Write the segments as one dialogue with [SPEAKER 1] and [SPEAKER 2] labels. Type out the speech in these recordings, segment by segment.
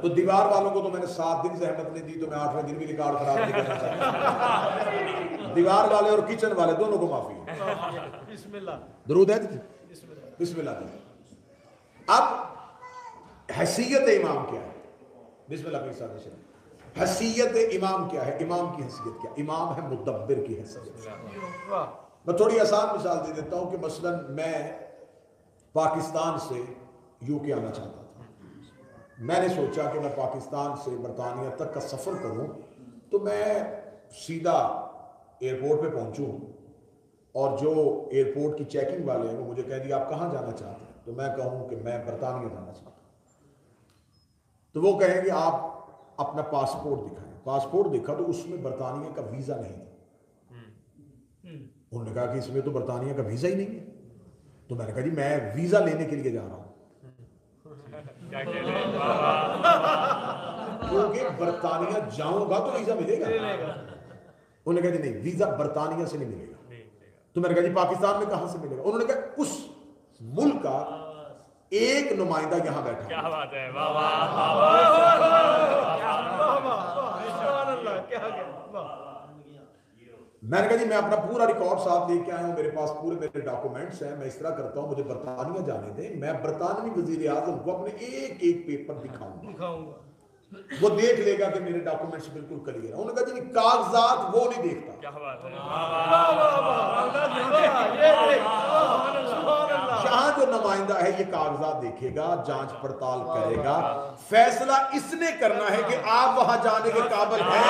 [SPEAKER 1] تو دیوار والوں کو تو میں نے 7 دن زحمت نہیں دی، تو میں 8ویں دن بھی ریکارڈ خراب نہیں کرنا چاہتا۔ دیوار والے اور کچن والے دونوں کو معافی ہے۔
[SPEAKER 2] بسم اللہ،
[SPEAKER 1] درود ہے؟ بسم اللہ۔ اب حیثیت امام کیا ہے؟ بسم اللہ کے ساتھ حیثیت امام کیا ہے؟ امام کی حیثیت کیا؟ امام ہے مدبر کی حیثیت۔ میں تھوڑی آسان مثال دے دیتا ہوں کہ مثلا میں پاکستان سے یو کے آنا چاہتا تھا، میں نے سوچا کہ میں پاکستان سے برطانیہ تک کا سفر کروں تو میں سیدھا ایئرپورٹ پہ پہنچوں اور جو ایئرپورٹ کی چیکنگ والے ہیں وہ مجھے کہہ دیا آپ کہاں جانا چاہتے ہیں، تو میں کہوں کہ میں برطانیہ جانا چاہتا ہوں، تو وہ کہیں گے آپ اپنا پاسپورٹ دکھائیں۔ پاسپورٹ دیکھا تو اس میں برطانیہ کا ویزا نہیں تھا۔ انہوں نے کہا کہ اس میں تو برطانیہ کا ویزا ہی نہیں ہے، تو میں نے کہا جی میں ویزا لینے کے لیے جا رہا ہوں کیونکہ برطانیہ جاؤں گا تو ویزا ملے گا۔ انہوں نے کہا جی نہیں، ویزا برطانیہ سے نہیں ملے گا۔ تو میں نے کہا جی پاکستان میں کہاں سے ملے گا؟ انہوں نے کہا اس ملک کا ایک نمائندہ یہاں بیٹھا۔ کیا بات ہے، واہ واہ واہ۔ میں نے کہا جی میں اپنا پورا ریکارڈ ساتھ لے کے آیا ہوں، میرے پاس پورے میرے ڈاکومنٹس ہیں، میں اس طرح کرتا ہوں مجھے برطانیہ جانے دیں، میں برطانوی وزیر اعظم کو اپنے ایک ایک پیپر دکھاؤں گا، وہ دیکھ لے گا کہ میرے ڈاکومنٹس بالکل کلیئر ہیں۔ انہوں نے کہا جی کاغذات وہ نہیں دیکھتا، یہاں جو نمائندہ ہے یہ کاغذات دیکھے گا، جانچ پڑتال کرے گا، فیصلہ اس نے کرنا ہے کہ آپ وہاں جانے کے قابل ہیں۔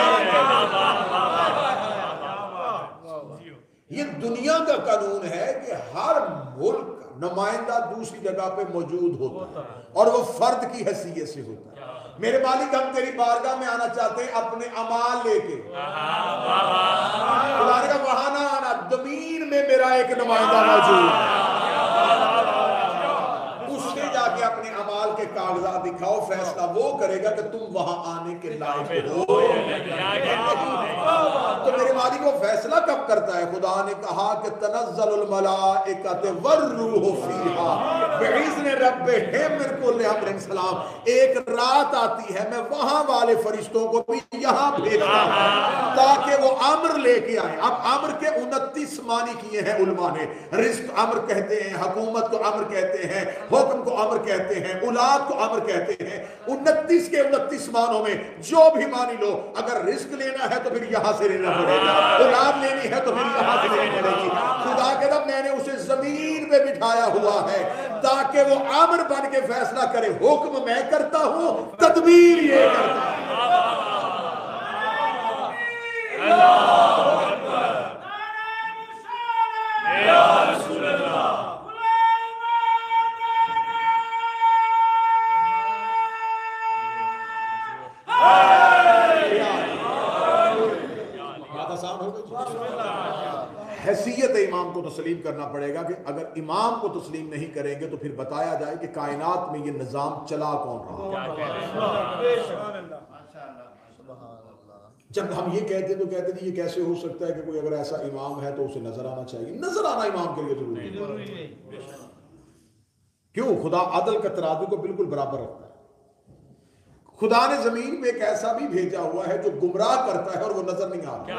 [SPEAKER 1] یہ دنیا کا قانون ہے کہ ہر ملک نمائندہ دوسری جگہ پہ موجود ہوتا ہے اور وہ فرد کی حیثیت سے ہوتا ہے۔ میرے مالک ہم تیری بارگاہ میں آنا چاہتے ہیں اپنے اعمال لے کے، خدا نے کہا وہاں نہ آنا، زمین میں میرا ایک نمائندہ موجود ہے، اس سے جا کے اپنے اعمال کے کاغذات دکھاؤ، فیصلہ وہ کرے گا کہ تم وہاں آنے کے لائق ہو۔ تو میرے مالک وہ فیصلہ کب کرتا ہے؟ خدا نے کہا کہ تنزل الملائکۃ والروح فیہا بإذن ربہم من کل امر سلام، ایک رات آتی ہے میں وہاں والے فرشتوں کو بھی یہاں بھیجتا ہوں تاکہ وہ امر لے کے آئیں۔ اب امر کے 29 معنی کیے ہیں علماء نے، رزق امر کہتے ہیں، حکومت کو امر کہتے ہیں، حکم کو امر کہتے ہیں، اولاد کو امر کہتے ہیں۔ 29 کے 29 معنوں میں جو بھی معنی لو، اگر رزق لینا ہے تو پھر یہاں سے لینا پڑے گا، اولاد لینی ہے تو پھر یہاں سے لینی پڑے گی۔ خدا کہتا میں نے اسے زمین پہ بٹھایا ہوا ہے تاکہ وہ امر بن کے فیصلہ کرے، حکم میں کرتا ہوں، تدبیر یہ کرتا ہے۔ حیثیت امام کو تسلیم کرنا پڑے گا کہ اگر امام کو تسلیم نہیں کریں گے تو پھر بتایا جائے کہ کائنات میں یہ نظام چلا کون رہا۔ جب ہم یہ کہتے تو کہتے ہیں یہ کیسے ہو سکتا ہے کہ کوئی اگر ایسا امام ہے تو اسے نظر آنا چاہیے۔ نظر آنا امام کے لیے ضروری ہے، کیوں؟ خدا عدل کا ترازو کو بالکل برابر رکھتا ہے۔ خدا نے زمین پہ ایک ایسا بھی بھیجا ہوا ہے جو گمراہ کرتا ہے اور وہ نظر نہیں آتا۔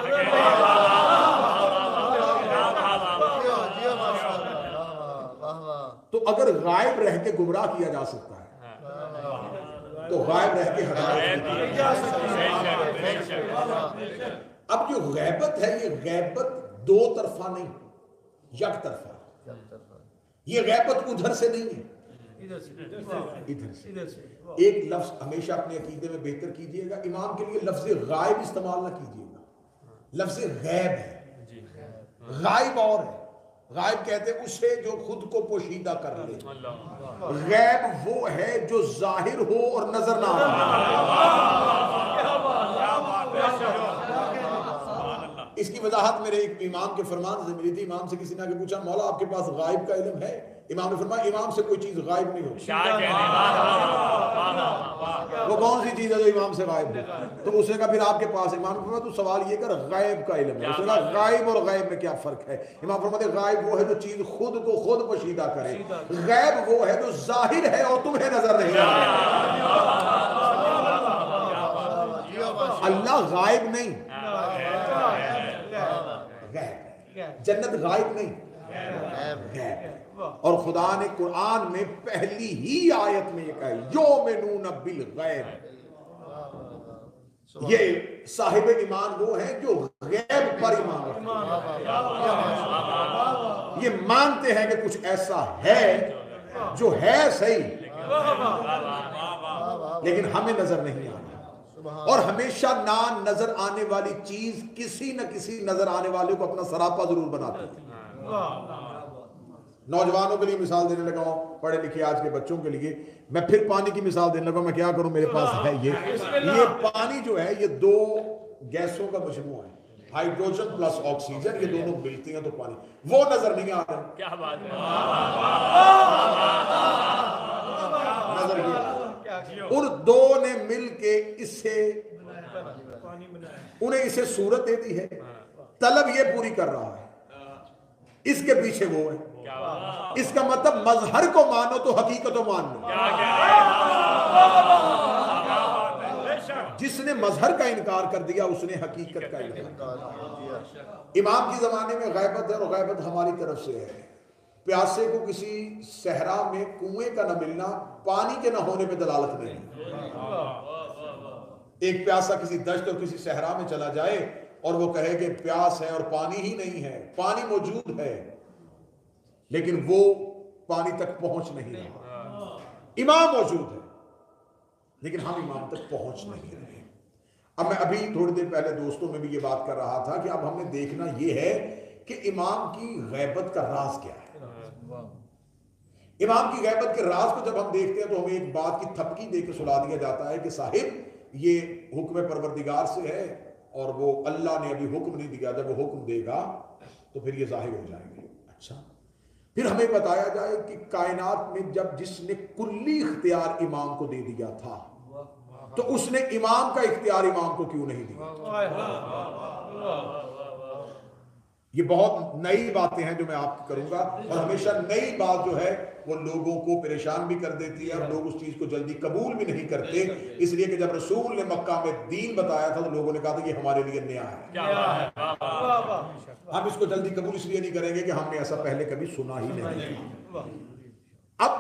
[SPEAKER 1] تو اگر غائب رہ کے گمراہ کیا جا سکتا ہے تو غائب رہ کے ہدایت کی جا سکتی ہے۔ اب جو غیبت ہے یہ غیبت دو طرفہ نہیں، یک طرفہ۔ یہ غیبت ادھر سے نہیں ہے، ادھر سے۔ ایک لفظ ہمیشہ اپنے عقیدے میں بہتر کیجئے گا، امام کے لیے لفظ غائب استعمال نہ کیجئے گا، لفظ غیب ہے۔ غائب اور ہے، غائب کہتے ہیں اسے جو خود کو پوشیدہ کر لے، غیب وہ ہے جو ظاہر ہو اور نظر نہ آئے۔ اس کی وضاحت میرے ایک امام کے فرمان سے ملی تھی۔ امام سے کسی نے آگے پوچھا مولا آپ کے پاس غائب کا علم ہے؟ امام نے فرمایا امام سے کوئی چیز غائب نہیں ہوتی۔ وہ کون سی چیز ہے جو امام سے غائب ہے؟ تو اس نے کہا پھر آپ کے پاس، امام نے فرمایا تو سوال یہ کر غائب کا علم ہے۔ اس نے کہا غائب اور غائب میں کیا فرق ہے؟ امام فرماتے غائب وہ ہے جو چیز خود کو خود پوشیدہ کرے، غیب وہ ہے جو ظاہر ہے اور تمہیں نظر نہیں آ رہا۔ اللہ غائب نہیں، جنت غائب نہیں، اور خدا نے قرآن میں پہلی ہی آیت میں یہ کہا یؤمنون بالغیب، یہ صاحب ایمان وہ ہیں جو غیب پر ایمان رکھتے ہیں، یہ مانتے ہیں کہ کچھ ایسا ہے جو ہے صحیح لیکن ہمیں نظر نہیں آنا، اور ہمیشہ نظر آنے والی چیز کسی نہ کسی نظر آنے والے کو اپنا سراپا ضرور بناتی ہے۔ نوجوانوں کے لیے مثال دینے لگا ہوں، پڑھے لکھے آج کے بچوں کے لیے میں پھر پانی کی مثال دینے لگا ہوں، میں کیا کروں، میرے پاس ہے یہ پانی جو ہے یہ دو گیسوں کا مجموعہ ہے، ہائیڈروجن پلس آکسیجن، یہ دونوں ملتی ہیں تو پانی، وہ نظر نہیں آ رہا، کیا بات ہے، نظر یہ ان دو نے مل کے انہیں اسے صورت دے دی ہے، طلب یہ پوری کر رہا ہے، اس کے پیچھے وہ ہے، اس کا مطلب مظہر کو مانو تو حقیقت کو مان لو، جس نے مظہر کا انکار کر دیا اس نے حقیقت کا انکار کیا۔ امام کی زمانے میں غیبت ہے، اور غیبت ہماری طرف سے ہے، پیاسے کو کسی صحرا میں کنویں کا نہ ملنا پانی کے نہ ہونے میں دلالت نہیں، ایک پیاسا کسی دشت اور کسی صحرا میں چلا جائے اور وہ کہے کہ پیاس ہے اور پانی ہی نہیں ہے، پانی موجود ہے لیکن وہ پانی تک پہنچ نہیں رہا، امام موجود ہے لیکن ہم امام تک پہنچ نہیں رہے۔ اب میں ابھی تھوڑی دیر پہلے دوستوں میں بھی یہ بات کر رہا تھا کہ اب ہم نے دیکھنا یہ ہے کہ امام کی غیبت کا راز کیا ہے۔ امام کی غیبت کے راز کو جب ہم دیکھتے ہیں تو ہمیں ایک بات کی تھپکی دے کے سلا دیا جاتا ہے کہ صاحب یہ حکم پروردگار سے ہے اور وہ اللہ نے ابھی حکم نہیں دیا، جب وہ حکم دے گا تو پھر یہ ظاہر ہو جائیں گے۔ اچھا، پھر ہمیں بتایا جائے کہ کائنات میں جب جس نے کلی اختیار امام کو دے دیا تھا تو اس نے امام کا اختیار امام کو کیوں نہیں دیا؟ یہ بہت نئی باتیں ہیں جو میں آپ کروں گا، اور ہمیشہ نئی بات جو ہے وہ لوگوں کو پریشان بھی کر دیتی ہے اور لوگ اس چیز کو جلدی قبول بھی نہیں کرتے، اس لیے کہ جب رسول نے مکہ میں دین بتایا تھا تو لوگوں نے کہا تھا یہ ہمارے لیے نیا ہے، ہم اس کو جلدی قبول اس لیے نہیں کریں گے کہ ہم نے ایسا پہلے کبھی سنا ہی نہیں۔ اب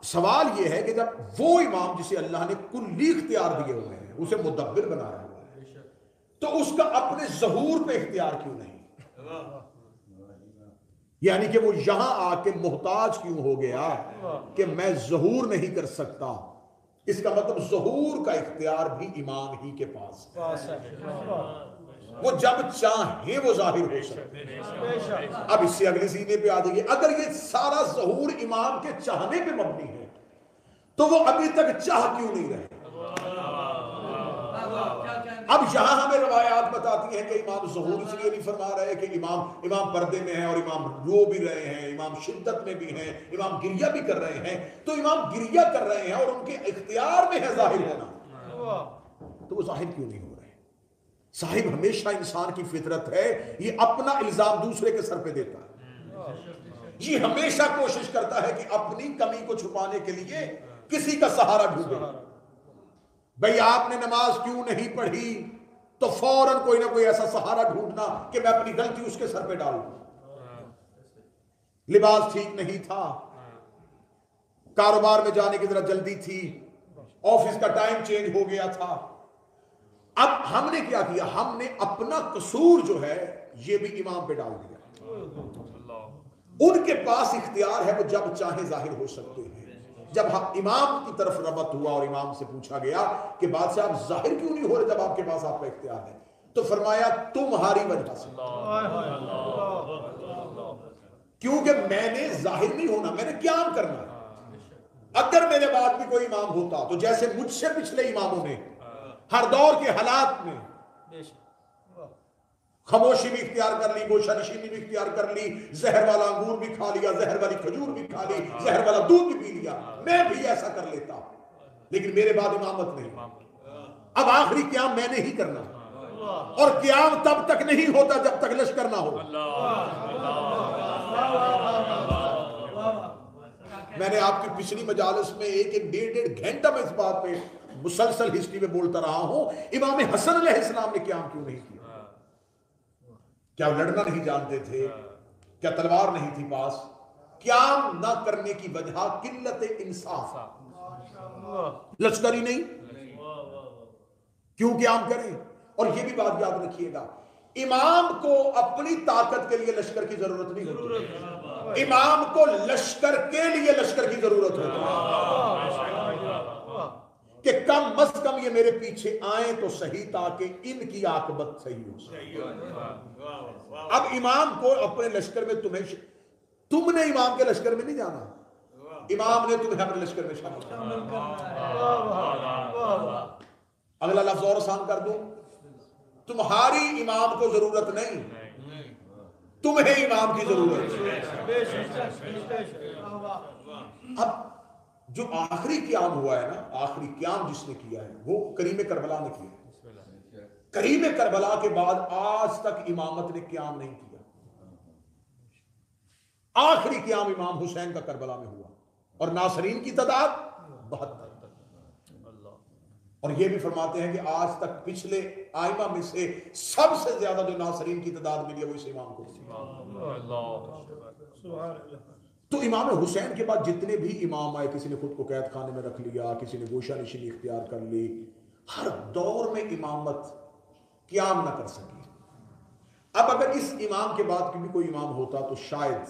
[SPEAKER 1] سوال یہ ہے کہ جب وہ امام جسے اللہ نے کلی اختیار دیے ہوئے ہیں، اسے مدبر بنایا ہوا ہے، تو اس کا اپنے ظہور پہ اختیار کیوں نہیں؟ یعنی کہ وہ یہاں آ کے محتاج کیوں ہو گیا کہ میں ظہور نہیں کر سکتا؟ اس کا مطلب ظہور کا اختیار بھی امام ہی کے پاس ہے، وہ جب چاہیں وہ ظاہر ہو سکتے۔ اب اس سے اگلے سینے پہ آ جائیے، اگر یہ سارا ظہور امام کے چاہنے پہ مبنی ہے تو وہ ابھی تک چاہ کیوں نہیں رہے؟ اب یہاں ہمیں روایات بتاتی ہیں کہ امام ظہور اس لیے نہیں فرما رہے کہ امام پردے میں ہیں اور امام رو بھی رہے ہیں، امام شدت میں بھی ہیں، امام گریہ بھی کر رہے ہیں، تو امام گریہ کر رہے ہیں اور ان کے اختیار میں ہے ظاہر ہونا، تو وہ ظاہر کیوں نہیں ہو رہے؟ صاحب ہمیشہ انسان کی فطرت ہے یہ اپنا الزام دوسرے کے سر پہ دیتا ہے، یہ ہمیشہ کوشش کرتا ہے کہ اپنی کمی کو چھپانے کے لیے کسی کا سہارا ڈھونڈے۔ بھئی آپ نے نماز کیوں نہیں پڑھی تو فوراً کوئی نہ کوئی ایسا سہارا ڈھونڈنا کہ میں اپنی غلطی اس کے سر پہ ڈالوں، لباس ٹھیک نہیں تھا، کاروبار میں جانے کی ذرا جلدی تھی، آفس کا ٹائم چینج ہو گیا تھا۔ اب ہم نے کیا کیا؟ ہم نے اپنا قصور جو ہے یہ بھی امام پہ ڈال دیا۔ ان کے پاس اختیار ہے، وہ جب چاہیں ظاہر ہو سکتے ہیں۔ جب امام کی طرف ربط ہوا اور امام سے پوچھا گیا کہ بادشاہ آپ ظاہر کیوں نہیں ہو رہے جب آپ کے پاس آپ کا اختیار ہے، تو فرمایا تمہاری وجہ سے، کیونکہ میں نے ظاہر نہیں ہونا، میں نے قیام کرنا۔ اگر میرے بعد بھی کوئی امام ہوتا تو جیسے مجھ سے پچھلے اماموں نے ہر دور کے حالات میں خاموشی بھی اختیار کر لی، گوشہ نشینی بھی اختیار کر لی، زہر والا انگور بھی کھا لیا، زہر والی کھجور بھی کھا لی، زہر والا دودھ بھی پی لیا، میں بھی ایسا کر لیتا، لیکن میرے بعد امامت نہیں۔ اب آخری قیام میں نے ہی کرنا، اور قیام تب تک نہیں ہوتا جب تک لشکر نہ ہو۔ میں نے آپ کی پچھلی مجالس میں ایک ڈیڑھ گھنٹہ میں اس بات پہ مسلسل ہسٹری میں بولتا رہا ہوں، امام حسن علیہ السلام نے قیام کیوں نہیں کیا؟ کیا لڑنا نہیں جانتے تھے؟ کیا تلوار نہیں تھی پاس؟ قیام نہ کرنے کی وجہ قلت انصاف، لشکری نہیں، کیوں قیام کریں؟ اور یہ بھی بات یاد رکھیے گا، امام کو اپنی طاقت کے لیے لشکر کی ضرورت نہیں ہوتی، امام کو لشکر کے لیے لشکر کی ضرورت ہوتی کہ کم از کم یہ میرے پیچھے آئیں تو صحیح تاکہ ان کی عاقبت صحیح ہو۔ اب امام کو اپنے لشکر میں تم نے امام کے لشکر میں نہیں جانا، امام نے تمہیں اپنے لشکر میں شامل کرنا۔ اگلا لفظ اور آسان کر دوں، تمہاری امام کو ضرورت نہیں، تمہیں امام کی ضرورت ہے۔ اب جو آخری قیام ہوا ہے نا، آخری قیام جس نے کیا ہے وہ کریم کربلا نے کیا۔ کریم کربلا کے بعد آج تک امامت نے قیام نہیں کیا۔ آخری قیام امام حسین کا کربلا میں ہوا، اور ناصرین کی تعداد 72۔ اور یہ بھی فرماتے ہیں کہ آج تک پچھلے آئمہ میں سے سب سے زیادہ جو ناصرین کی تعداد ملی ہے وہ اس امام کو۔ تو امام حسین کے بعد جتنے بھی امام آئے، کسی نے خود کو قید خانے میں رکھ لیا، کسی نے گوشہ نشینی اختیار کر لی، ہر دور میں امامت قیام نہ کر سکی۔ اب اگر اس امام کے بعد بھی کوئی امام ہوتا تو شاید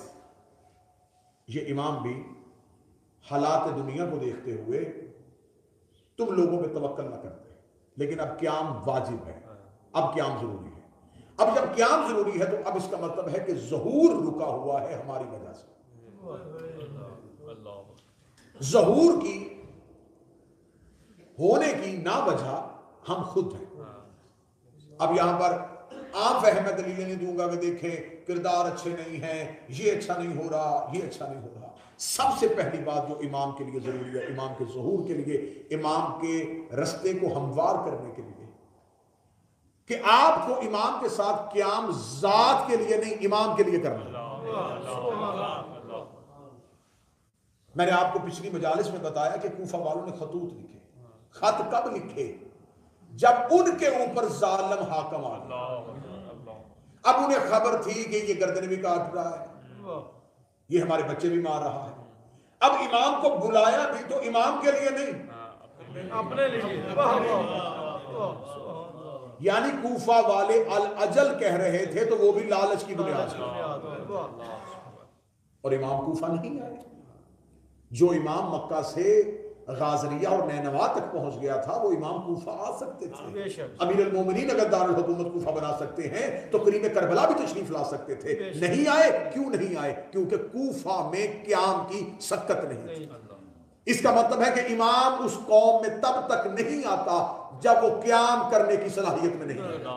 [SPEAKER 1] یہ امام بھی حالات دنیا کو دیکھتے ہوئے تم لوگوں پہ توکل نہ کرتے، لیکن اب قیام واجب ہے، اب قیام ضروری ہے۔ اب جب قیام ضروری ہے تو اب اس کا مطلب ہے کہ ظہور رکا ہوا ہے ہماری وجہ سے۔ ظہور کی ہونے کی نا وجہ ہم خود ہیں۔ اب یہاں پر عام فہم میں دلیلیں نہیں دوں گا کہ دیکھیں کردار اچھے نہیں ہیں، یہ اچھا نہیں ہو رہا، یہ اچھا نہیں ہو رہا۔ سب سے پہلی بات جو امام کے لیے ضروری ہے، امام کے ظہور کے لیے، امام کے رستے کو ہموار کرنے کے لیے، کہ آپ کو امام کے ساتھ قیام ذات کے لیے نہیں، امام کے لیے کرنا۔ میں نے آپ کو پچھلی مجالس میں بتایا کہ کوفہ والوں نے خطوط لکھے۔ خط کب لکھے؟ جب ان کے اوپر ظالم حاکم آ گیا۔ اب انہیں خبر تھی کہ یہ گردن بھی کاٹ رہا ہے، یہ ہمارے بچے بھی مار رہا ہے۔ اب امام کو بلایا بھی تو امام کے لیے نہیں، اپنے لیے۔ یعنی کوفہ والے الاجل کہہ رہے تھے تو وہ بھی لالچ کی بنیاد پر، اور امام کوفہ نہیں آئے۔ جو امام مکہ سے غازریہ اور نینوا تک پہنچ گیا تھا وہ امام کوفہ آ سکتے تھے۔ امیر المومنین اگر دارالحکومت کوفہ بنا سکتے ہیں تو کریم کربلا بھی تشریف لا سکتے تھے۔ نہیں آئے، کیوں نہیں آئے؟ کیونکہ کوفہ میں قیام کی سکت نہیں تھی۔ اس کا مطلب ہے کہ امام اس قوم میں تب تک نہیں آتا جب وہ قیام کرنے کی صلاحیت میں نہیں آتا۔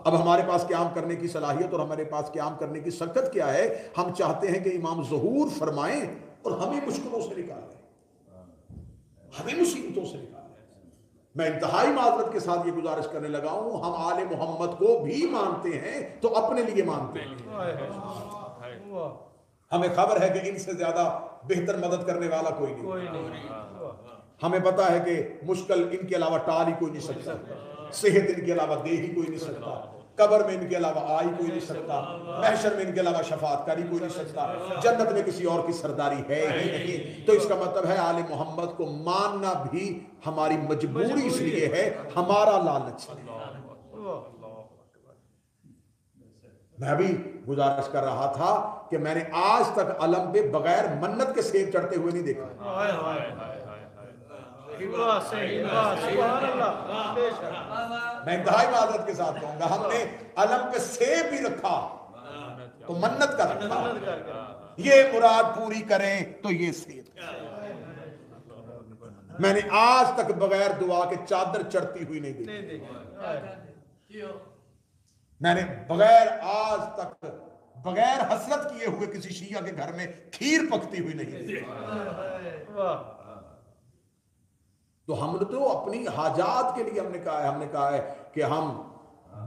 [SPEAKER 1] اب ہمارے پاس قیام کرنے کی صلاحیت اور ہمارے پاس قیام کرنے کی سکت کیا ہے؟ ہم چاہتے ہیں کہ امام ظہور فرمائیں اور ہمیں مشکلوں سے نکالیں، ہمیں مصیبتوں سے نکالیں۔ میں انتہائی معذرت کے ساتھ یہ گزارش کرنے لگا ہوں، ہم آل محمد کو بھی مانتے ہیں تو اپنے لیے مانتے ہیں۔ ہمیں خبر ہے کہ ان سے زیادہ بہتر مدد کرنے والا کوئی نہیں۔ ہمیں پتا ہے کہ مشکل ان کے علاوہ ٹال ہی کوئی نہیں سکتا، صحت ان کے علاوہ دے ہی کوئی نہیں سکتا، قبر میں ان کے علاوہ آئی کوئی نہیں سکتا، محشر میں ان کے علاوہ شفاعت کاری کوئی نہیں سکتا، جنت میں کسی اور کی سرداری ہے ہی نہیں۔ تو اس کا مطلب ہے آل محمد کو ماننا بھی ہماری مجبوری اس لیے ہے، ہمارا لالچ ہے۔ میں بھی گزارش کر رہا تھا کہ میں نے آج تک علم پہ بغیر منت کے سیب چڑھتے ہوئے نہیں دیکھا۔ میں انتہائی معذرت کے ساتھ کہوں گا، ہم نے علم پہ سیب بھی رکھا تو منت کا رکھا، یہ مراد پوری کریں تو یہ سیب۔ میں نے آج تک بغیر دعا کے چادر چڑھتی ہوئی نہیں دیکھی، میں نے آج تک بغیر حسرت کیے ہوئے کسی شیعہ کے گھر میں کھیر پکتی ہوئی نہیں دیکھی۔ تو ہم نے تو اپنی حاجات کے لیے ہم نے کہا ہے کہ ہم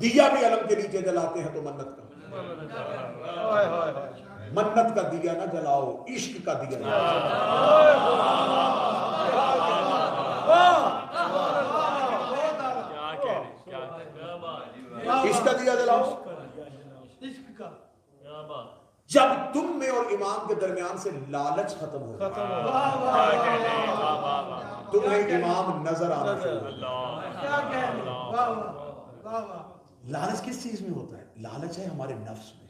[SPEAKER 1] دیا بھی علم کے نیچے جلاتے ہیں تو منت کا دیا نہ جلاؤ، عشق کا دیا جلاؤ۔ اس کا دیا جلاؤ جب تم میں اور امام کے درمیان سے لالچ ختم ہو تمہیں امام نظر آنا شروع لالچ کس چیز میں ہوتا ہے؟ لالچ ہے ہمارے نفس میں.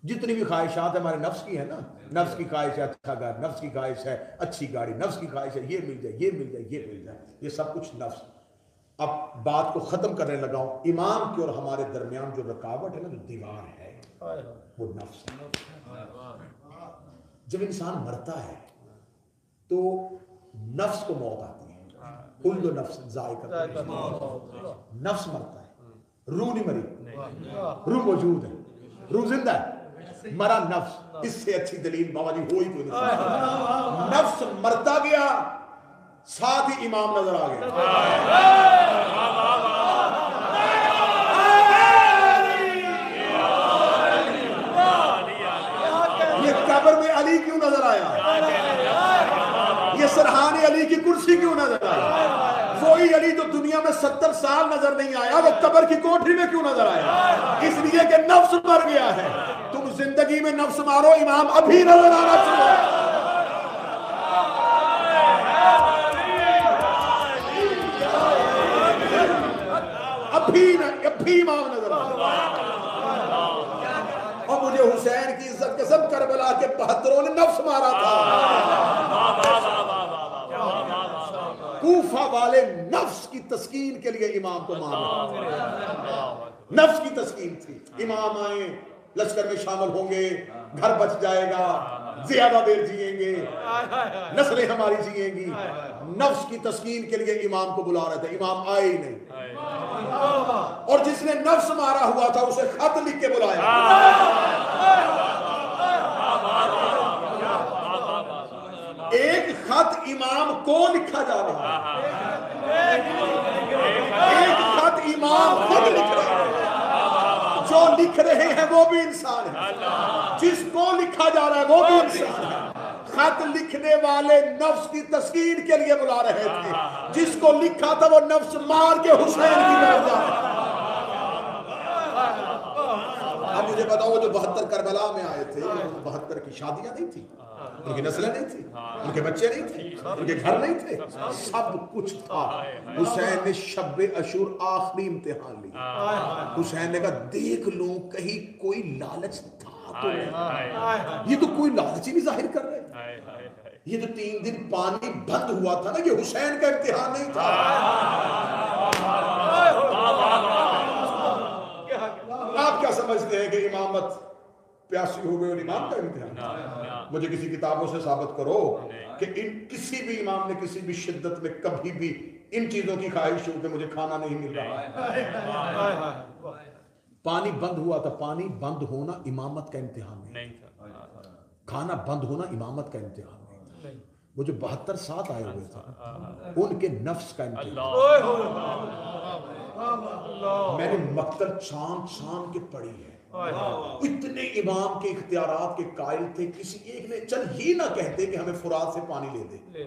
[SPEAKER 1] جتنی بھی خواہشات ہمارے نفس کی ہے نا، نفس کی خواہش ہے اچھا گھر، نفس کی خواہش ہے اچھی گاڑی، نفس کی خواہش ہے یہ مل جائے یہ مل جائے یہ مل جائے، یہ سب کچھ نفس. اب بات کو ختم کرنے لگا ہوں. امام کی اور ہمارے درمیان جو رکاوٹ ہے نا، جو دیوار ہے، وہ نفس ہے. جب انسان مرتا ہے تو نفس کو موت آتی ہے. کل نفس ذائقہ موت. نفس مرتا ہے، روح نہیں مری، روح موجود ہے، روح زندہ ہے، مرا نفس. اس سے اچھی دلیل بابا جی ہوئی کوئی نہیں. نفس مرتا گیا، ساتھ ہی امام نظر آ گیا. یہ قبر میں علی کیوں نظر آیا؟ یہ سرحان علی کی کرسی کیوں نظر آئی؟ وہی علی جو دنیا میں 70 سال نظر نہیں آیا، وہ قبر کی کوٹھی میں کیوں نظر آیا؟ اس لیے کہ نفس مر گیا ہے. تم زندگی میں نفس مارو، امام ابھی نظر آنا چاہیے. ابھی امام نظر آنا. اور مجھے حسین کی عزت قسم کربلا کے 72 نے نفس مارا تھا. کوفہ والے نفس کی تسکین کے لیے امام کو مارا. نفس کی تسکین تھی. امام آئیں، لشکر میں شامل ہوں گے، گھر بچ جائے گا، زیادہ دیر جئیں گے، نسلیں ہماری جئیں گی. نفس کی تسکین کے لیے امام کو بلا رہے تھے. امام آئے ہی نہیں. اور جس نے نفس مارا ہوا تھا اسے خط لکھ کے بلایا. ایک خط امام کو لکھا جا رہا ہے. ایک خط امام خود لکھ رہے ہیں. جو لکھ رہے ہیں وہ بھی انسان ہے، جس کو لکھا جا رہا ہے وہ بھی انسان ہے. خط لکھنے والے نفس کی تسکین کے لیے بلا رہے تھے. جس کو لکھا تھا وہ نفس مار کے حسین کی بیٹھ جائے. اب مجھے بتاؤ، وہ جو 72 کربلا میں آئے تھے، 72 کی شادیاں نہیں تھی، ان کی نسلیں نہیں تھی، ان کے بچے نہیں تھے، ان کے گھر نہیں تھے، سب کچھ تھا. حسین نے شب عاشور آخری امتحان لی. حسین نے کہا دیکھ لوں کہیں کوئی لالچ تھا تو نہیں. یہ تو کوئی لالچ ہی نہیں ظاہر کر رہے. یہ تو 3 دن پانی بند ہوا تھا نا، یہ حسین کا امتحان نہیں تھا. آپ کیا سمجھتے ہیں کہ امامت پیاسی ہو گئے اور امام کا امتحان؟ مجھے کسی کتابوں سے ثابت کرو کہ کسی بھی امام نے کسی بھی شدت میں کبھی بھی ان چیزوں کی خواہش ہو کہ مجھے کھانا نہیں مل رہا. پانی بند ہوا تھا. پانی بند ہونا امامت کا امتحان نہیں تھا. کھانا بند ہونا امامت کا امتحان نہیں تھا. وہ جو 72 ساتھ آئے ہوئے تھے ان کے نفس کا امتحان. میں نے مقتل چھان کے پڑھی ہے. اتنے امام کے اختیارات کے قائل تھے، کسی ایک نے چل ہی نہ کہتے کہ ہمیں فرات سے پانی لے دے.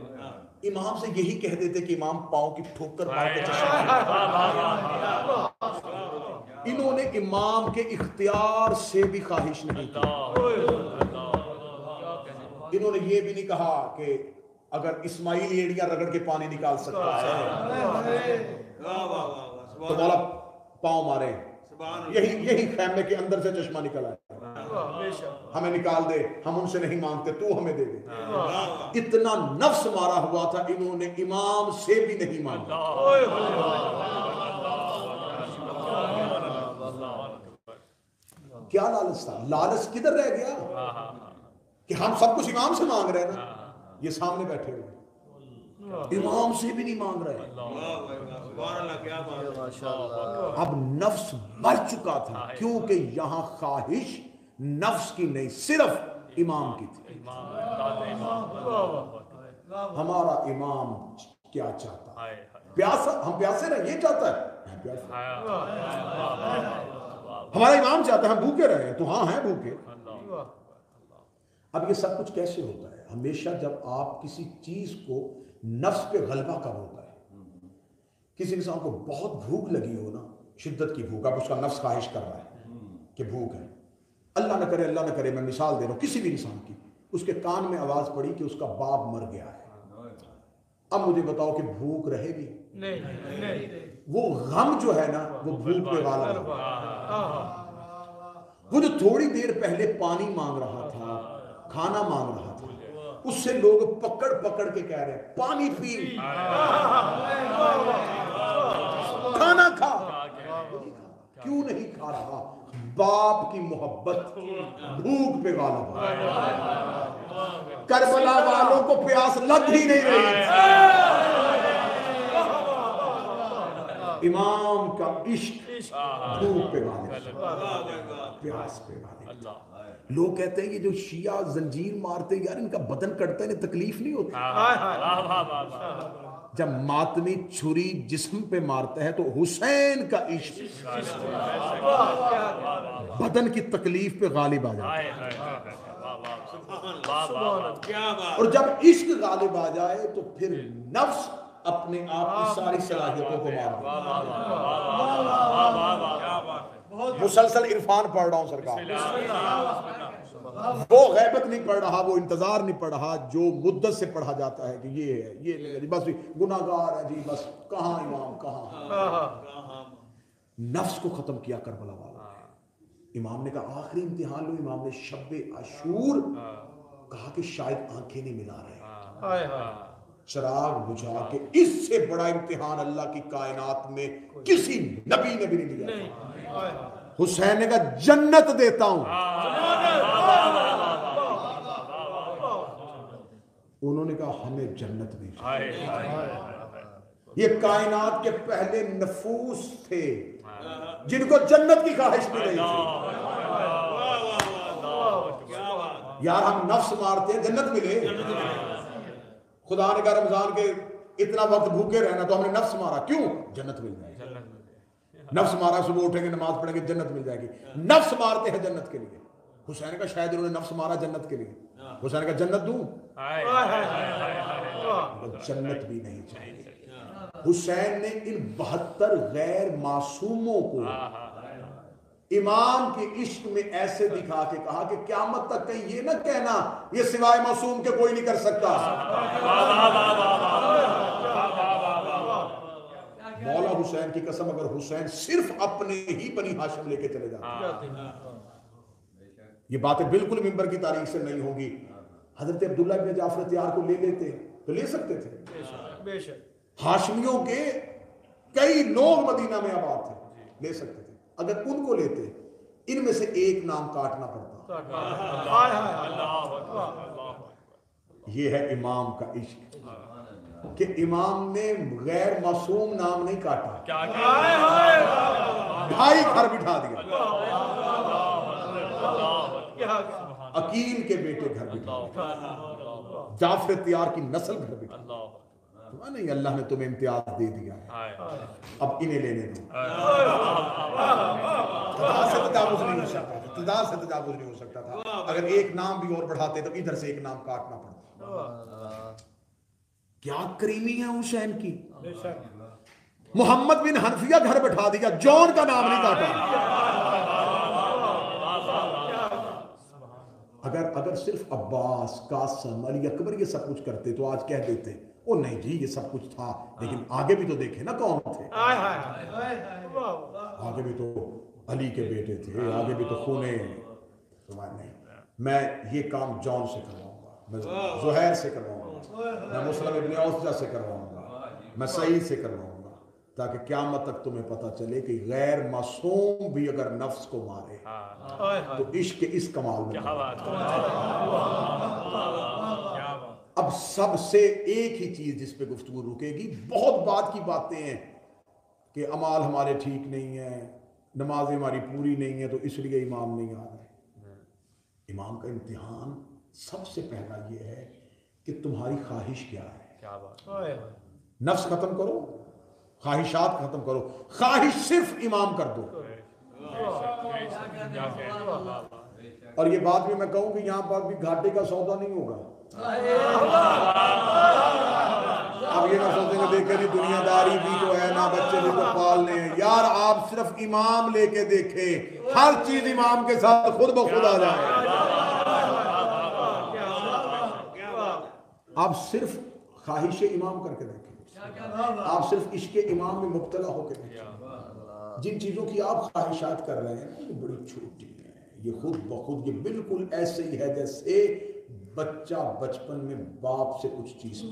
[SPEAKER 1] امام سے یہی کہہ دیتے کہ امام پاؤں کی ٹھوکر مار کے چشمہ. انہوں نے امام کے اختیار سے بھی خواہش نہیں کی. انہوں نے یہ بھی نہیں کہا کہ اگر اسماعیل ایڑیاں رگڑ کے پانی نکال سکتا ہے تو مولا پاؤں مارے. یہی خیمے کے اندر سے چشمہ نکل آیا. ہمیں نکال دے، ہم ان سے نہیں مانگتے، تو ہمیں دے دے. اتنا نفس مارا ہوا تھا انہوں نے امام سے بھی نہیں مانگا. کیا لالچ تھا؟ لالچ کدھر رہ گیا کہ ہم سب کچھ امام سے مانگ رہے ہیں نا. یہ سامنے بیٹھے ہوئے امام سے بھی نہیں مانگ رہے. اب نفس مر چکا تھا کیونکہ یہاں خواہش نفس کی نہیں، صرف امام کی تھی. ہمارا امام کیا چاہتا ہے؟ پیاسا، ہم پیاسے رہے، یہ چاہتا ہے. ہمارا امام چاہتا ہے ہم بھوکے رہے تو ہاں ہیں بھوکے. اب یہ سب کچھ کیسے ہوتا ہے؟ ہمیشہ جب آپ کسی چیز کو نفس پہ غلبہ کب ہوتا ہے؟ کسی انسان کو بہت بھوک لگی ہو نا، شدت کی بھوک، اب اس کا نفس خواہش کر رہا ہے کہ بھوک ہے، اللہ نہ کرے میں مثال دے رہا ہوں کسی بھی انسان کی، اس کے کان میں آواز پڑی کہ اس کا باپ مر گیا ہے، اب مجھے بتاؤ کہ بھوک رہے گی؟ نہیں۔ وہ غم جو ہے نا وہ بھوک پہ غالب ہے۔ وہ جو تھوڑی دیر پہلے پانی مانگ رہا تھا، کھانا مانگ رہا تھا، اس سے لوگ پکڑ پکڑ کے کہہ رہے ہیں پانی پی، کھانا کھا، کیوں نہیں کھا رہا؟ باپ کی محبت بھوک پہ غالب ہے۔ کربلا والوں کو پیاس لگ ہی نہیں رہی، امام کا عشق بھوک پہ غالب، پیاس پہ غالب۔ لوگ کہتے ہیں یہ جو شیعہ زنجیر مارتے ہیں یار ان کا بدن کٹتا ہے انہیں تکلیف نہیں ہوتی؟ جب ماتمی چھری جسم پہ مارتا ہے تو حسین کا عشق بدن کی تکلیف پہ غالب آ جاتا ہے، اور جب عشق غالب آ جائے تو پھر نفس اپنے آپ کی ساری صلاحیتوں کو مار دیتا ہے۔ مسلسل عرفان پڑھ رہا ہوں سرکار، وہ غیبت نہیں پڑھ رہا، وہ انتظار نہیں پڑھ رہا جو مدت سے پڑھا جاتا ہے کہ یہ ہے، یہ نہیں ہے جی، بس گناہگار ہے جی، بس کہاں امام کہاں۔ نفس کو ختم کیا کربلا والا۔ امام نے کہا آخری امتحان لو، امام نے شب عاشور کہا کہ شاید آنکھیں نہیں ملا رہے، چراغ بجھا کے، اس سے بڑا امتحان اللہ کی کائنات میں کسی نبی نے بھی نہیں دیا۔ حسین نے کہا جنت دیتا ہوں، انہوں نے کہا ہمیں جنت بھی چاہیے۔ یہ کائنات کے پہلے نفوس تھے جن کو جنت کی خواہش بھی نہیں تھی۔ یار ہم نفس مارتے ہیں جنت ملے، خدا نے کہا رمضان کے اتنا وقت بھوکے رہنا تو ہم نے نفس مارا، کیوں؟ جنت مل جائے گی۔ نفس مارا، صبح اٹھیں گے نماز پڑھیں گے جنت مل جائے گی، نفس مارتے ہیں جنت کے لیے۔ حسین کا شاید انہوں نے نفس مارا جنت کے لیے، حسین کا جنت دوں، جنت بھی نہیں چاہیے۔ حسین نے ان 72 غیر معصوموں کو امام کے عشق میں ایسے دکھا کے کہا کہ قیامت تک کہیں یہ نہ کہنا یہ سوائے معصوم کے کوئی نہیں کر سکتا۔ مولا حسین کی قسم اگر حسین صرف اپنے ہی بنی ہاشم لے کے چلے جاتے، یہ باتیں بالکل ممبر کی تاریخ سے نہیں ہوں گی، حضرت عبداللہ بن جعفر تیار کو لے لیتے تو لے سکتے تھے، ہاشمیوں کے کئی لوگ مدینہ میں آباد تھے، لے سکتے تھے، اگر ان کو لیتے ان میں سے ایک نام کاٹنا پڑتا۔ یہ ہے امام کا عشق کہ امام نے غیر معصوم نام نہیں کاٹا، بھائی گھر بٹھا دیا، عقیل کے بیٹے گھر بٹھا دیا، جعفر تیار کی نسل گھر بٹھا دیا۔ نہیں اللہ نے تمہیں امتیاز دے دیا ہے، اب انہیں لینے دو۔ تدا سے تجاوز نہیں ہو سکتا تھا، اگر ایک نام بھی اور بڑھاتے تو ادھر سے ایک نام کاٹنا پڑتا۔ کیا کریمی ہے حسین کی۔ محمد بن حنفیہ گھر بٹھا دیا، جون کا نام نہیں کاٹا۔ اگر صرف عباس، قاسم، علی اکبر یہ سب کچھ کرتے تو آج کہہ دیتے وہ نہیں جی یہ سب کچھ تھا، لیکن آگے بھی تو دیکھے نا کون تھے، آگے بھی تو علی کے بیٹے تھے، آگے بھی تو خونے۔ نہیں، میں یہ کام جون سے کرواؤں گا، میں زہیر سے کرواؤں گا، میں مسلم ابن اوسجہ سے کرواؤں گا، میں سعید سے کرواؤں گا، تاکہ قیامت تک تمہیں پتہ چلے کہ غیر معصوم بھی اگر نفس کو مارے تو عشق کے اس کمال میں۔ اب سب سے ایک ہی چیز جس پہ گفتگو رکے گی، بہت بات کی باتیں ہیں کہ اعمال ہمارے ٹھیک نہیں ہیں، نمازیں ہماری پوری نہیں ہیں تو اس لیے امام نہیں آ رہے۔ امام کا امتحان سب سے پہلا یہ ہے کہ تمہاری خواہش کیا ہے۔ نفس ختم کرو، خواہشات ختم کرو، خواہش صرف امام کر دو۔ اور یہ بات بھی میں کہوں کہ یہاں پر بھی گھاٹے کا سودا نہیں ہوگا، اب یہ نہ سوچیں کہ دیکھیں جی دنیا داری بھی تو ہے نا، بچے بھی تو پالنے ہیں. یار آپ صرف امام لے کے دیکھیں، ہر چیز امام کے ساتھ خود بخود آ جائے. آپ صرف خواہش امام کر کے دیکھیں، آپ صرف عشق امام میں مبتلا ہو کے دیکھیں. جن چیزوں کی آپ خواہشات کر رہے ہیں یہ بڑی چھوٹی ہیں، یہ خود بخود یہ بالکل ایسے ہی ہے جیسے بچہ بچپن میں باپ سے کچھ چیز.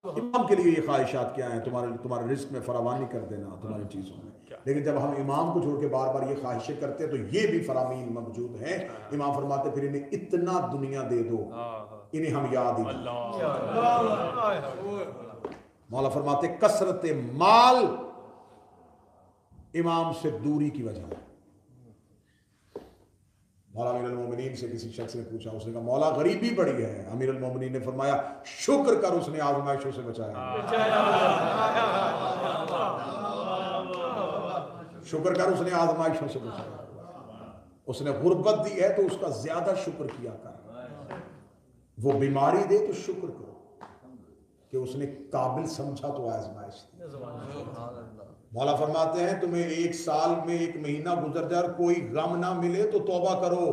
[SPEAKER 1] امام کے لیے یہ خواہشات کیا ہیں؟ تمہارے رزق میں فراوانی کر دینا تمہاری چیزوں میں. لیکن جب ہم امام کو چھوڑ کے بار بار یہ خواہشیں کرتے ہیں تو یہ بھی فرامین موجود ہیں. امام فرماتے پھر انہیں اتنا دنیا دے دو انہیں ہم یاد ہی نہیں. مولا فرماتے کثرت مال امام سے دوری کی وجہ ہے. مولا امیر المومنین سے کسی شخص نے پوچھا، اس نے کہا مولا غریبی بڑی ہے. امیر المومنین نے فرمایا شکر کر اس نے آزمائشوں سے بچایا. شکر کر اس نے آزمائشوں سے بچایا. اس نے غربت دی ہے تو اس کا زیادہ شکر کیا کر. وہ بیماری دے تو شکر کرو کہ اس نے قابل سمجھا تو آزمائش دی. مولا فرماتے ہیں تمہیں ایک سال میں ایک مہینہ گزر جائے اور کوئی غم نہ ملے تو توبہ کرو.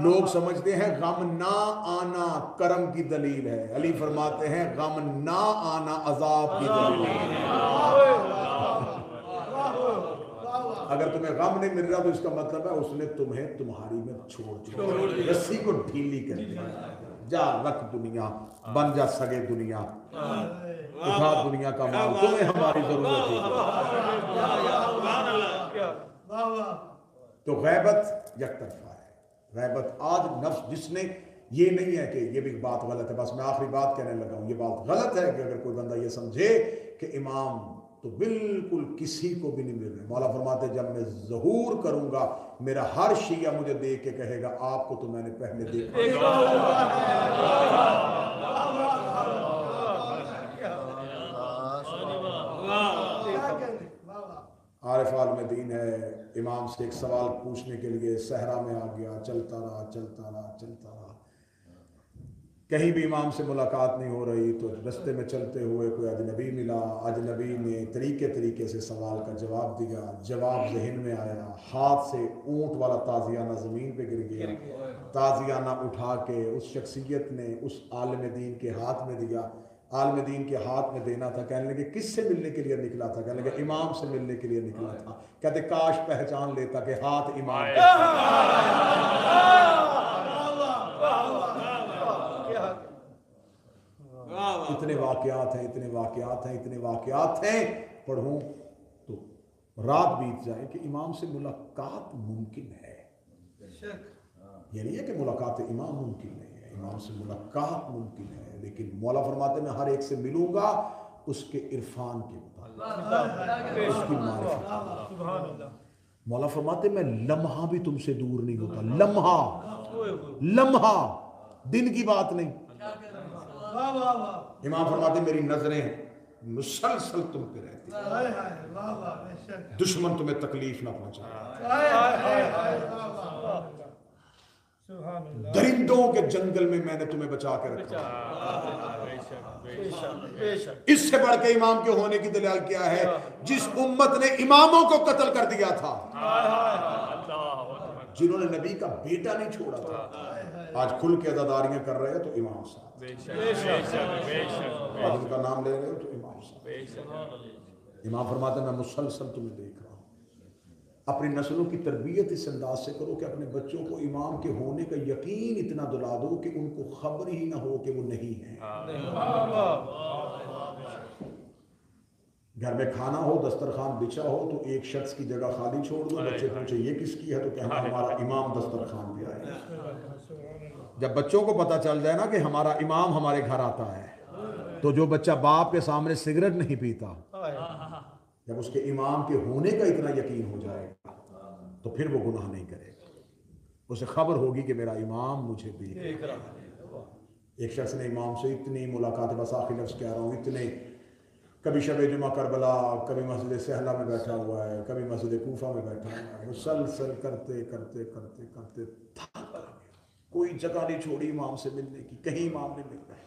[SPEAKER 1] لوگ سمجھتے ہیں غم نہ آنا کرم کی دلیل ہے. علی فرماتے ہیں غم نہ آنا عذاب کی دلیل ہے. اگر تمہیں غم نہیں مل رہا تو اس کا مطلب ہے اس نے تمہیں تمہاری میں چھوڑ دیا، رسی کو ڈھیلی کر دیا. جا رکھ دنیا، بن جا سگے دنیا، اٹھا دنیا کا مال، تمہیں ہماری ضرورت ہے. تو غیبت یک طرفہ ہے. غیبت آج نفس جس نے یہ نہیں ہے کہ یہ بھی بات غلط ہے، بس میں آخری بات کہنے لگا ہوں، یہ بات غلط ہے کہ اگر کوئی بندہ یہ سمجھے کہ امام تو بالکل کسی کو بھی نہیں مل رہے. مولا فرماتے جب میں ظہور کروں گا میرا ہر شیعہ مجھے دیکھ کے کہے گا آپ کو تو میں نے پہلے دیکھا. عارف عالم دین ہے، امام سے ایک سوال پوچھنے کے لیے صحرا میں آ گیا. چلتا رہا چلتا رہا چلتا رہا، کہیں بھی امام سے ملاقات نہیں ہو رہی. تو رستے میں چلتے ہوئے کوئی اجنبی ملا. اجنبی نے طریقے سے سوال کا جواب دیا. جواب ذہن میں آیا، ہاتھ سے اونٹ والا تازیانہ زمین پہ گر گیا. تازیانہ اٹھا کے اس شخصیت نے اس عالم دین کے ہاتھ میں دیا. عالم دین کے ہاتھ میں دینا تھا. کہنے لگے کس سے ملنے کے لیے نکلا تھا؟ کہنے لگے امام سے ملنے کے لیے نکلا تھا. کہتے کاش پہچان لیتا کہ ہاتھ امام کے اتنے واقعات ہیں، اتنے واقعات ہیں، اتنے واقعات ہیں. پڑھوں تو رات بیت جائے کہ امام سے ملاقات ممکن ہے. یہ نہیں ہے کہ ملاقات امام ممکن نہیں ہے، امام سے ملاقات ممکن ہے. لیکن مولا فرماتے میں ہر ایک سے ملوں گا اس کے عرفان کے مطابق، اس کی معرفت. مولا فرماتے میں لمحہ بھی تم سے دور نہیں ہوتا. لمحہ دن کی بات نہیں. امام فرماتے میری نظریں مسلسل تم پہ رہتی، دشمن تمہیں تکلیف نہ پہنچائے. درندوں کے جنگل میں نے تمہیں بچا کے رکھا. اس سے بڑھ کے امام کے ہونے کی دلیل کیا ہے؟ جس امت نے اماموں کو قتل کر دیا تھا، جنہوں نے نبی کا بیٹا نہیں چھوڑا تھا، آج کھل کے عزاداریاں کر رہے ہیں تو امام صاحب. آج ان کا نام لے رہے ہو تو امام صاحب. امام فرماتے ہیں میں مسلسل تمہیں دیکھ رہا ہوں. اپنی نسلوں کی تربیت اس انداز سے کرو کہ اپنے بچوں کو امام کے ہونے کا یقین اتنا دلا دو کہ ان کو خبر ہی نہ ہو کہ وہ نہیں ہے. گھر میں کھانا ہو، دسترخوان بچھا ہو تو ایک شخص کی جگہ خالی چھوڑ دو. بچے پوچھے یہ کس کی ہے تو کہنا ہمارا امام دسترخوان پہ آئے. جب بچوں کو پتہ چل جائے نا کہ ہمارا امام ہمارے گھر آتا ہے، تو جو بچہ باپ کے سامنے سگریٹ نہیں پیتا، جب اس کے امام کے ہونے کا اتنا یقین ہو جائے گا تو پھر وہ گناہ نہیں کرے گا. اسے خبر ہوگی کہ میرا امام مجھے دیکھ رہا ہے. ایک شخص نے امام سے اتنی ملاقات، بس آخری لفظ کہہ رہا ہوں، اتنے، کبھی شب جمعہ کربلا، کبھی مسجد سہلا میں بیٹھا ہوا ہے، کبھی مسجد کوفہ میں بیٹھا ہوا ہے، مسلسل کرتے کرتے کرتے کرتے تھک گیا. کوئی جگہ نہیں چھوڑی امام سے ملنے کی، کہیں امام نہیں مل رہے۔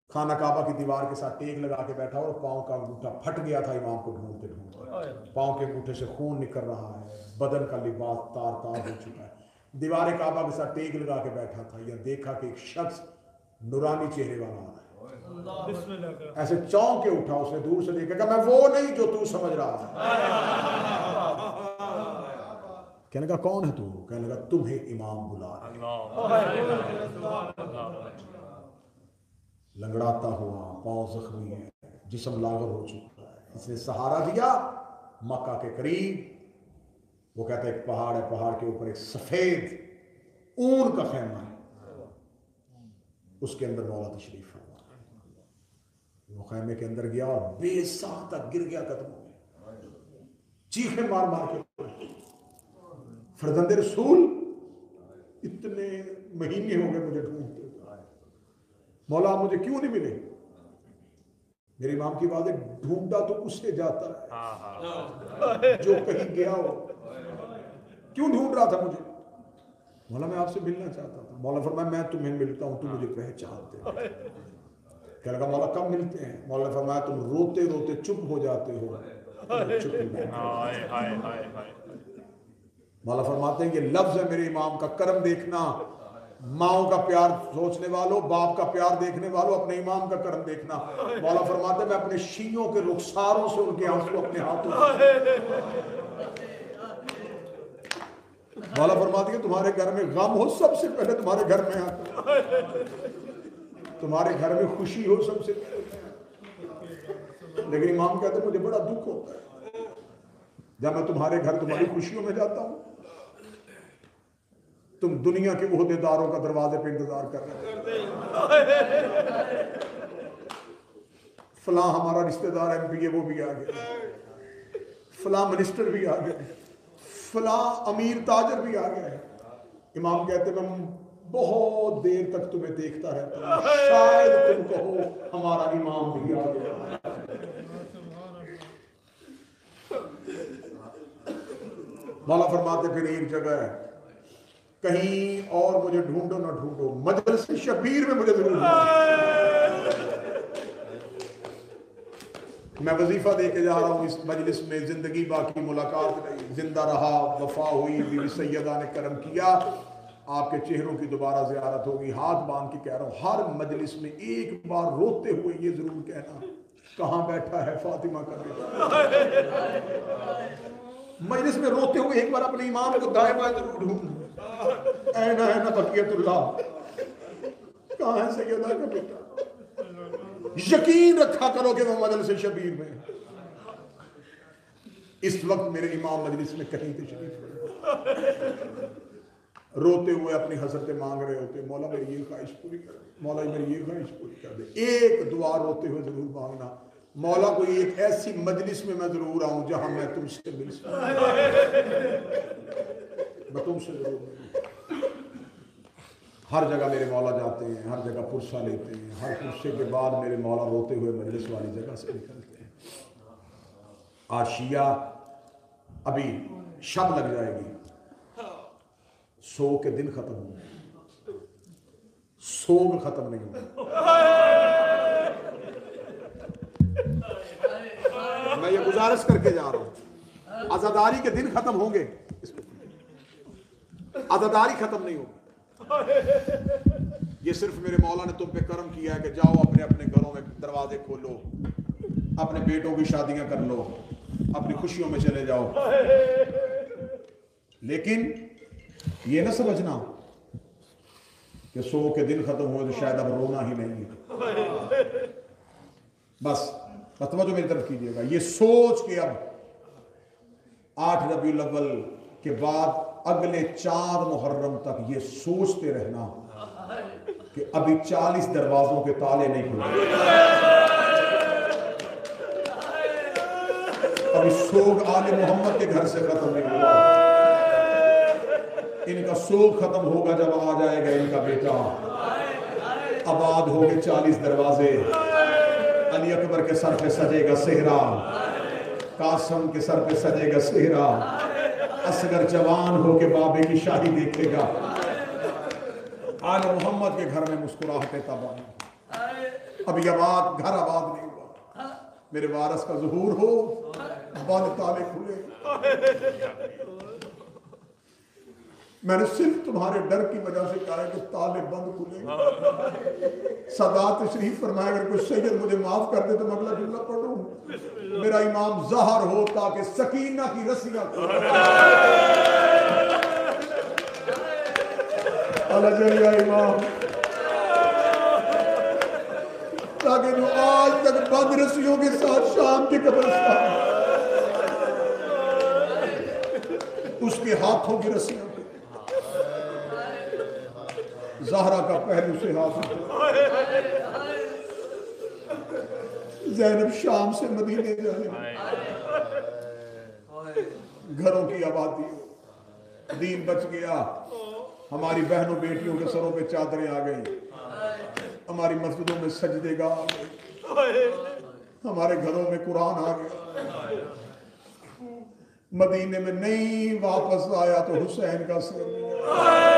[SPEAKER 1] خانہ کعبہ کی دیوار کے ساتھ ٹیک لگا کے بیٹھا اور پاؤں کا انگوٹھا پھٹ گیا تھا امام کو ڈھونڈتے ڈھونڈتے، پاؤں کے انگوٹھے سے خون نکل رہا ہے، بدن کا لباس تار تار ہو چکا ہے، دیوار کعبہ کے ساتھ ٹیک لگا کے بیٹھا تھا۔ یہ دیکھا کہ ایک شخص نورانی چہرے والا آ رہا ہے، ایسے چونک کے اٹھا، اس نے دور سے دیکھا کہ میں وہ نہیں جو تو سمجھ رہا ہے۔ کہنے کا کون ہے تو؟ کہنے لگا تمہیں امام بلا رہا ہے۔ لنگڑاتا ہوا، پاؤں زخمی ہے، جسم لاغر ہو چکا ہے، اس نے سہارا دیا مکہ کے قریب۔ وہ کہتا ہے ایک پہاڑ ہے، پہاڑ کے اوپر ایک سفید اون کا خیمہ ہے، اس کے اندر مولا تشریف فرما۔ وہ خیمے کے اندر گیا اور بے ساختہ گر گیا قدموں میں، چیخیں مار مار کے، فرزند رسول اتنے مہینے ہو گئے مجھے ڈھونڈتے، مولا آپ مجھے کیوں نہیں ملے؟ میرے امام کی بات ہے، ڈھونڈا تو اس سے جاتا ہے جو کہیں گیا ہو، کیوں ڈھونڈ رہا تھا مجھے؟ مولا میں آپ سے ملنا چاہتا تھا۔ مولا فرمایا میں تمہیں ملتا ہوں، تم مجھے پہچانتے ہو۔ کہنے لگا مولا کب ملتے ہیں؟ مولا فرمایا تم روتے روتے چپ ہو جاتے ہو، چپ مولا فرماتے ہیں یہ لفظ ہے میرے امام کا، کرم دیکھنا، ماؤں کا پیار سوچنے والوں، باپ کا پیار دیکھنے والوں، اپنے امام کا کرم دیکھنا۔ مولا فرماتے ہیں میں اپنے شیعوں کے رخساروں سے ان کے آنسو اپنے ہاتھوں مولا فرماتے ہیں تمہارے گھر میں غم ہو سب سے پہلے تمہارے گھر میں آتا ہے، تمہارے گھر میں خوشی ہو سب سے پہلے، لیکن امام کہتے ہیں مجھے بڑا دکھ ہوتا ہے جب میں تمہارے گھر تمہاری خوشیوں میں جاتا ہوں، تم دنیا کے عہدے داروں کا دروازے پہ انتظار کر رہے ہیں، فلاں ہمارا رشتہ دار ایم پی ہے وہ بھی آ گیا، فلاں منسٹر بھی آ گئے، فلاں امیر تاجر بھی آ گئے۔ امام کہتے ہیں میں بہت دیر تک تمہیں دیکھتا رہتا ہوں، شاید تم کہو ہمارا امام بھی آ گیا۔ مولا فرماتے پھر ایک جگہ ہے، کہیں اور مجھے ڈھونڈو نہ ڈھونڈو، مجلس شبیر میں مجھے ضرور میں وظیفہ دے کے جا رہا ہوں اس مجلس میں، زندگی باقی ملاقات رہی، زندہ رہا، وفا ہوئی، بیوی سیدہ نے کرم کیا، آپ کے چہروں کی دوبارہ زیارت ہوگی۔ ہاتھ باندھ کے کہہ رہا ہوں ہر مجلس میں ایک بار روتے ہوئے یہ ضرور کہنا کہاں بیٹھا ہے فاطمہ کا بیٹا۔ مجلس میں روتے ہوئے ایک بار اپنے امام کو دائیں بائیں ضرور ڈھونڈ، اینا بقیت اللہ، کہاں ہے سیدہ کا بیٹا؟ یقین رکھا کرو کہ وہ مجلس شبیر میں، اس وقت میرے امام مجلس میں کہیں تشریف روتے ہوئے اپنی حسرتیں مانگ رہے ہوتے، مولا میری یہ خواہش پوری کر دے، مولا میری یہ خواہش پوری کر دے۔ ایک دعا روتے ہوئے ضرور مانگنا، مولا کوئی ایک ایسی مجلس میں درور آؤں جہاں میں تم سے مل سکوں، میں تم سے ضرور ملوں۔ ہر جگہ میرے مولا جاتے ہیں، ہر جگہ پرسہ لیتے ہیں، ہر پرسے کے بعد میرے مولا روتے ہوئے مجلس والی جگہ سے نکلتے ہیں۔ آج شیعہ ابھی شب لگ جائے گی، سو کے دن ختم ہوں گے، سوگ ختم نہیں ہوں۔ میں یہ گزارش کر کے جا رہا ہوں، عزاداری کے دن ختم ہوں گے، عزاداری ختم نہیں ہوگی۔ یہ صرف میرے مولا نے تم پہ کرم کیا ہے کہ جاؤ اپنے اپنے گھروں میں دروازے کھولو، اپنے بیٹوں کی شادیاں کر لو، اپنی خوشیوں میں چلے جاؤ، لیکن یہ نہ سمجھنا کہ سو کے دن ختم ہوئے تو شاید اب رونا ہی نہیں ہے۔ بس توجہ میری طرف کیجیے گا، یہ سوچ کے اب 8 ربیع الاول کے بعد اگلے 4 محرم تک یہ سوچتے رہنا کہ ابھی 40 دروازوں کے تالے نہیں کھلے، ابھی سوگ آل محمد کے گھر سے ختم نہیں ہوا، ان کا سوگ ختم ہوگا جب آ جائے گا ان کا بیٹا، آباد ہو گے 40 دروازے، علی اکبر کے سر پہ سجے گا صحرا، قاسم کے سر پہ سجے گا صحرا، اصغر جوان ہو کے بابے کی شاہی دیکھے گا، آل محمد کے گھر میں مسکراہٹیں تباہ. ابھی آباد گھر آباد نہیں ہوا. میرے وارث کا ظہور ہو, بند تالے کھلے. میں نے صرف تمہارے ڈر کی وجہ سے کہا ہے کہ تالے بند کھلے. سادات تشریف فرمایا اگر کوئی سید مجھے معاف کر دے تو میں اگلا جملہ پڑھوں. میرا امام ظاہر ہو تاکہ سکینہ کی رسیاں اللہ جلیہ امام, تاکہ جو آج تک بند رسیوں کے ساتھ شام کے قبرستان اس کے ہاتھوں کی رسیاں زہرا کا پہلو سے ہاتھ. زینب شام سے مدینے جانے, گھروں کی آبادی, دین بچ گیا. ہماری بہنوں بیٹیوں کے سروں پہ چادریں آ گئی, ہماری مسجدوں میں سجدے گاہ آ گئے, ہمارے گھروں میں قرآن آ گیا. مدینے میں نہیں واپس آیا تو حسین کا سر نہیں آیا.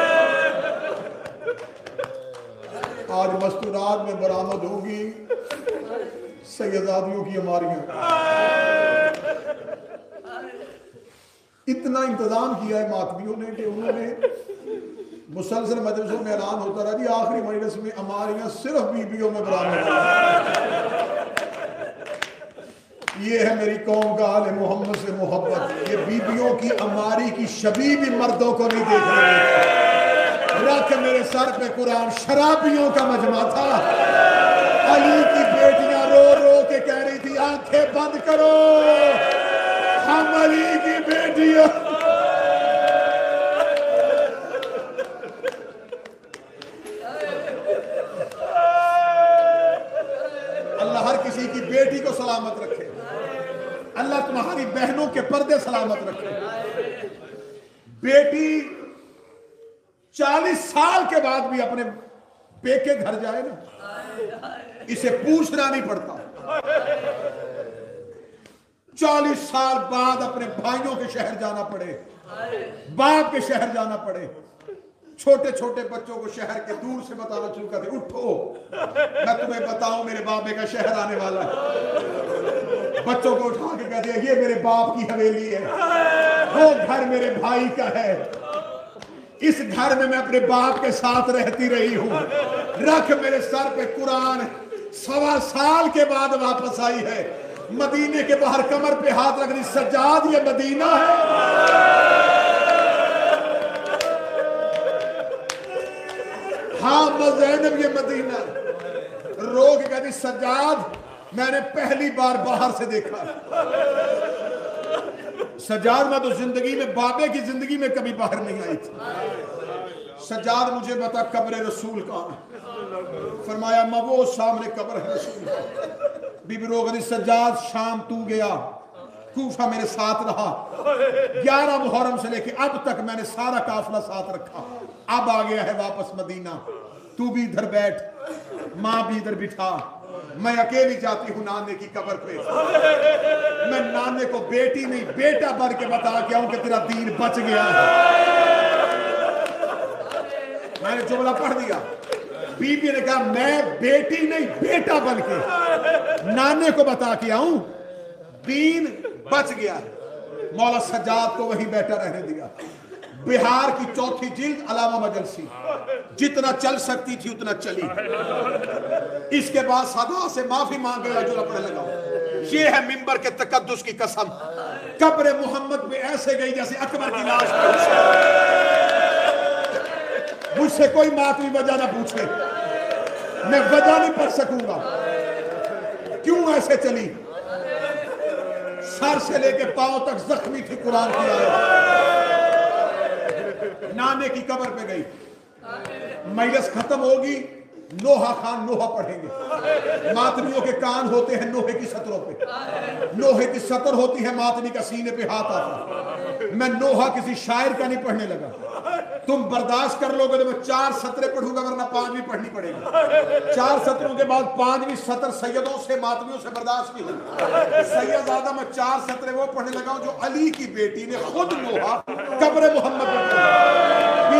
[SPEAKER 1] آج مستورات میں برآمد ہوگی سیدادیوں کی ہماریاں. اتنا انتظام کیا ہے ماتمیوں نے کہ انہوں نے مسلسل مجلسوں میں اعلان ہوتا رہا جی آخری مجلس میں ہماریاں صرف بیویوں میں برآمد ہیں. یہ ہے میری قوم کا آل محمد سے محبت. یہ بیویوں کی ہماری کی شبیہ بھی مردوں کو نہیں دیکھ رہے. رکھ میرے سر پہ قرآن. شرابیوں کا مجمع تھا. علی کی بیٹیاں رو رو کے کہہ رہی تھی آنکھیں بند کرو, ہم علی کی بیٹیاں. اللہ ہر کسی کی بیٹی کو سلامت رکھے. اللہ تمہاری بہنوں کے پردے سلامت رکھے. بیٹی 40 سال کے بعد بھی اپنے پیکے گھر جائے نا, اسے پوچھنا نہیں پڑتا. 40 سال بعد اپنے بھائیوں کے شہر جانا پڑے, باپ کے شہر جانا پڑے. چھوٹے چھوٹے بچوں کو شہر کے دور سے بتانا شروع کر دے, اٹھو میں تمہیں بتاؤں میرے بابے کا شہر آنے والا ہے. بچوں کو اٹھا کے کہہ دیا یہ میرے باپ کی حویلی ہے, وہ گھر میرے بھائی کا ہے, اس گھر میں اپنے باپ کے ساتھ رہتی رہی ہوں. رکھ میرے سر پہ قرآن. 1.25 سال کے بعد واپس آئی ہے. مدینے کے باہر کمر پہ ہاتھ رکھ دی, سجاد یہ مدینہ ہے. ہاں زینب یہ مدینہ. رو کے کہتی سجاد میں نے پہلی بار باہر سے دیکھا. سجاد میں تو زندگی میں بابے کی زندگی میں کبھی باہر نہیں آئی تھی. سجاد مجھے بتا قبر رسول کہاں ہے؟ فرمایا میں وہ سامنے قبر ہے رسول. بی بی روغ دی سجاد شام تو گیا, کوفہ میرے ساتھ رہا. 11 محرم سے لے کے اب تک میں نے سارا قافلہ ساتھ رکھا. اب آ گیا ہے واپس مدینہ. تو بھی ادھر بیٹھ, ماں بھی ادھر بٹھا. میں اکیلی جاتی ہوں نانے کی قبر پہ. میں نانے کو بیٹی نہیں بیٹا بن کے بتا کے آؤں کہ تیرا دین بچ گیا ہے. میں نے جملہ پڑھ دیا. بی بی نے کہا میں بیٹی نہیں بیٹا بن کے نانے کو بتا کے آؤں دین بچ گیا. مولا سجاد کو وہی بیٹا رہنے دیا. بہار کی 4تھی جلد علامہ مجلسی جتنا چل سکتی تھی اتنا چلی. اس کے بعد صدا سے معافی مانگے جو پڑھنے لگا. یہ ہے منبر کے تقدس کی قسم. قبر محمد میں ایسے گئی جیسے اکبر کی لاش پہ. مجھ سے کوئی ماتمی وجہ نہ پوچھے, میں وجہ نہیں پڑھ سکوں گا کیوں ایسے چلی. سر سے لے کے پاؤں تک زخمی تھی قرآن کی آیت. نانے کی قبر پہ گئی. مجلس ختم ہوگی, نوحہ خان نوحہ پڑھیں گے. ماتمیوں کے کان ہوتے ہیں نوحے کی سطروں پہ. نوحے کی سطر ہوتی ہے, ماتمی کا سینے پہ ہاتھ آتا. میں نوحہ کسی شاعر کا نہیں پڑھنے لگا. تم برداشت کر لو گے تو میں 4 سطریں پڑھوں گا, ورنہ 5ویں پڑھنی پڑے گی. 4 سطروں کے بعد 5ویں سطر سیدوں سے ماتمیوں سے برداشت نہیں ہوگی. سید زیادہ میں 4 سطریں وہ پڑھنے لگا ہوں جو علی کی بیٹی نے خود نوحہ قبر محمد میں پڑھا. Be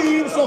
[SPEAKER 1] 300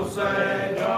[SPEAKER 2] Hussein,